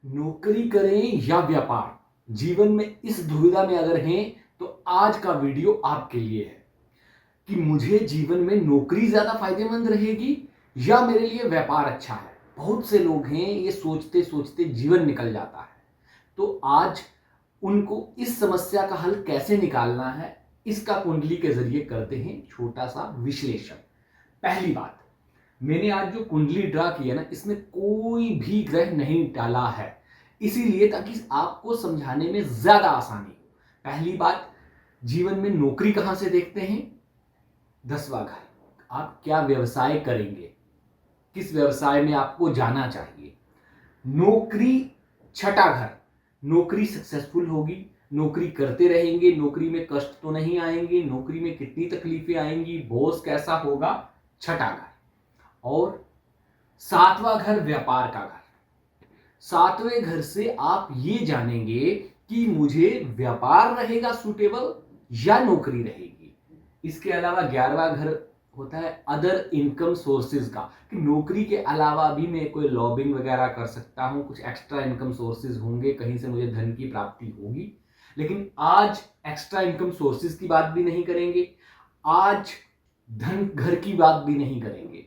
नौकरी करें या व्यापार, जीवन में इस दुविधा में अगर हैं तो आज का वीडियो आपके लिए है कि मुझे जीवन में नौकरी ज्यादा फायदेमंद रहेगी या मेरे लिए व्यापार अच्छा है। बहुत से लोग हैं ये सोचते सोचते जीवन निकल जाता है। तो आज उनको इस समस्या का हल कैसे निकालना है इसका कुंडली के जरिए करते हैं छोटा सा विश्लेषण। पहली बात, मैंने आज जो कुंडली ड्रा की है ना, इसमें कोई भी ग्रह नहीं डाला है, इसीलिए ताकि आपको समझाने में ज्यादा आसानी हो। पहली बात, जीवन में नौकरी कहां से देखते हैं? 10वां घर। आप क्या व्यवसाय करेंगे, किस व्यवसाय में आपको जाना चाहिए। नौकरी, छठा घर, नौकरी सक्सेसफुल होगी, नौकरी करते रहेंगे, नौकरी में कष्ट तो नहीं आएंगे, नौकरी में कितनी तकलीफें आएंगी, बॉस कैसा होगा, छठा घर। और 7वां घर व्यापार का घर। 7वें घर से आप ये जानेंगे कि मुझे व्यापार रहेगा सूटेबल या नौकरी रहेगी। इसके अलावा 11वां घर होता है अदर इनकम सोर्सेज का, कि नौकरी के अलावा भी मैं कोई लॉबिंग वगैरह कर सकता हूं, कुछ एक्स्ट्रा इनकम सोर्सेज होंगे, कहीं से मुझे धन की प्राप्ति होगी। लेकिन आज एक्स्ट्रा इनकम सोर्सेज की बात भी नहीं करेंगे, आज धन घर की बात भी नहीं करेंगे।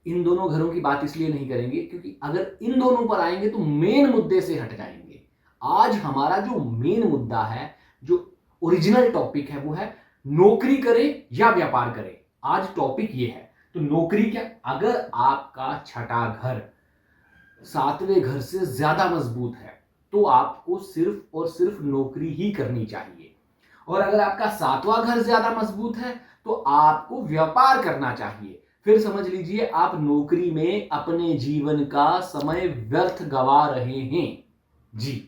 इन दोनों घरों की बात इसलिए नहीं करेंगे क्योंकि अगर इन दोनों पर आएंगे तो मेन मुद्दे से हट जाएंगे। आज हमारा जो मेन मुद्दा है, जो ओरिजिनल टॉपिक है, वो है नौकरी करें या व्यापार करें। आज टॉपिक ये है। तो नौकरी क्या, अगर आपका छठा घर 7वें घर से ज्यादा मजबूत है तो आपको सिर्फ और सिर्फ नौकरी ही करनी चाहिए। और अगर आपका 7वां घर ज्यादा मजबूत है तो आपको व्यापार करना चाहिए। फिर समझ लीजिए आप नौकरी में अपने जीवन का समय व्यर्थ गवा रहे हैं जी।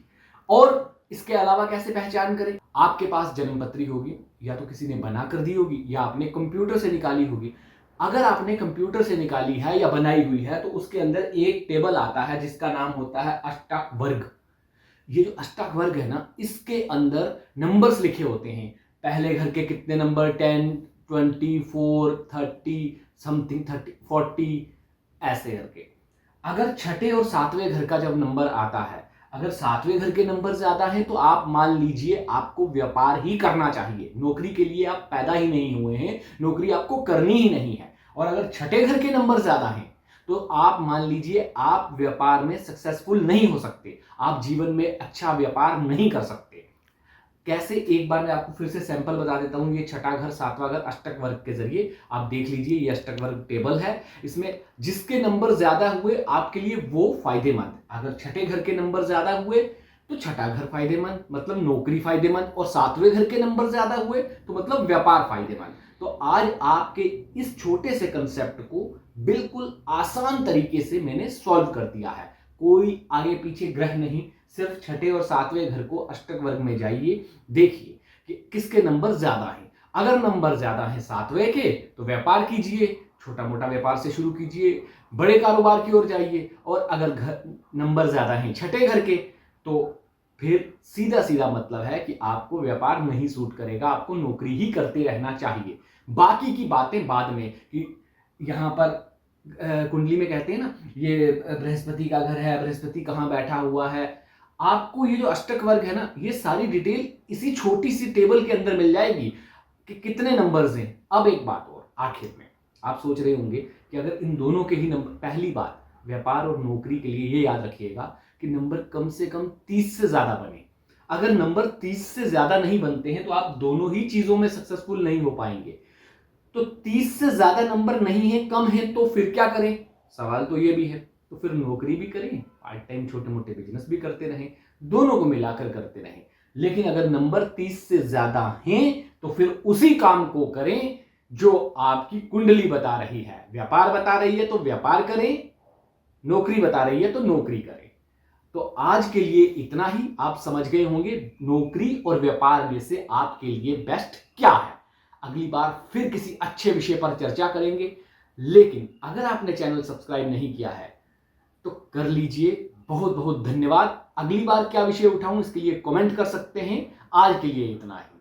और इसके अलावा कैसे पहचान करें? आपके पास जन्मपत्री होगी, या तो किसी ने बना कर दी होगी या आपने कंप्यूटर से निकाली होगी। अगर आपने कंप्यूटर से निकाली है या बनाई हुई है तो उसके अंदर एक टेबल आता है जिसका नाम होता है अष्टक वर्ग। ये जो अष्टक वर्ग है ना, इसके अंदर नंबर्स लिखे होते हैं। पहले घर के कितने नंबर, 10, 24, 30 समथिंग, 30, 40 ऐसे करके। अगर छठे और 7वें घर का जब नंबर आता है, अगर 7वें घर के नंबर ज्यादा हैं तो आप मान लीजिए आपको व्यापार ही करना चाहिए। नौकरी के लिए आप पैदा ही नहीं हुए हैं, नौकरी आपको करनी ही नहीं है। और अगर छठे घर के नंबर ज्यादा हैं तो आप मान लीजिए आप व्यापार में सक्सेसफुल नहीं हो सकते, आप जीवन में अच्छा व्यापार नहीं कर सकते। कैसे, एक बार मैं आपको फिर से सैंपल बता देता हूं। ये छठा घर 7वां घर अष्टक वर्ग के जरिए आप देख लीजिए। ये अष्टक वर्ग टेबल है, इसमें जिसके नंबर ज्यादा हुए आपके लिए वो फायदेमंद। अगर छठे घर के नंबर ज्यादा हुए तो छठा घर फायदेमंद, मतलब नौकरी फायदेमंद। और 7वें घर के नंबर ज्यादा हुए तो मतलब व्यापार फायदेमंद। तो आज आपके इस छोटे से कंसेप्ट को बिल्कुल आसान तरीके से मैंने सॉल्व कर दिया है। कोई आगे पीछे ग्रह नहीं, सिर्फ छठे और 7वें घर को अष्टक वर्ग में जाइए, देखिए कि किसके नंबर ज्यादा हैं। अगर नंबर ज्यादा हैं 7वें के तो व्यापार कीजिए, छोटा मोटा व्यापार से शुरू कीजिए, बड़े कारोबार की ओर जाइए। और अगर नंबर ज्यादा हैं छठे घर के तो फिर सीधा सीधा मतलब है कि आपको व्यापार नहीं सूट करेगा, आपको नौकरी ही करते रहना चाहिए। बाकी की बातें बाद में, कि यहां पर कुंडली में कहते हैं ना, ये बृहस्पति का घर है, बृहस्पति कहां बैठा हुआ है। आपको ये जो अष्टक वर्ग है ना, ये सारी डिटेल इसी छोटी सी टेबल के अंदर मिल जाएगी कि कितने नंबर्स हैं। अब एक बात और आखिर में, आप सोच रहे होंगे कि अगर इन दोनों के ही नंबर, पहली बात, व्यापार और नौकरी के लिए ये याद रखिएगा कि नंबर कम से कम 30 से ज्यादा बने। अगर नंबर 30 से ज्यादा नहीं बनते हैं तो आप दोनों ही चीजों में सक्सेसफुल नहीं हो पाएंगे। तो 30 से ज्यादा नंबर नहीं है, कम है, तो फिर क्या करें? सवाल तो ये भी है। तो फिर नौकरी भी करें, पार्ट टाइम छोटे मोटे बिजनेस भी करते रहें, दोनों को मिलाकर करते रहें। लेकिन अगर नंबर 30 से ज्यादा हैं तो फिर उसी काम को करें जो आपकी कुंडली बता रही है। व्यापार बता रही है तो व्यापार करें, नौकरी बता रही है तो नौकरी करें। तो आज के लिए इतना ही। आप समझ गए होंगे नौकरी और व्यापार में से आपके लिए बेस्ट क्या है। अगली बार फिर किसी अच्छे विषय पर चर्चा करेंगे। लेकिन अगर आपने चैनल सब्सक्राइब नहीं किया है तो कर लीजिए। बहुत बहुत धन्यवाद। अगली बार क्या विषय उठाऊं इसके लिए कमेंट कर सकते हैं। आज के लिए इतना ही।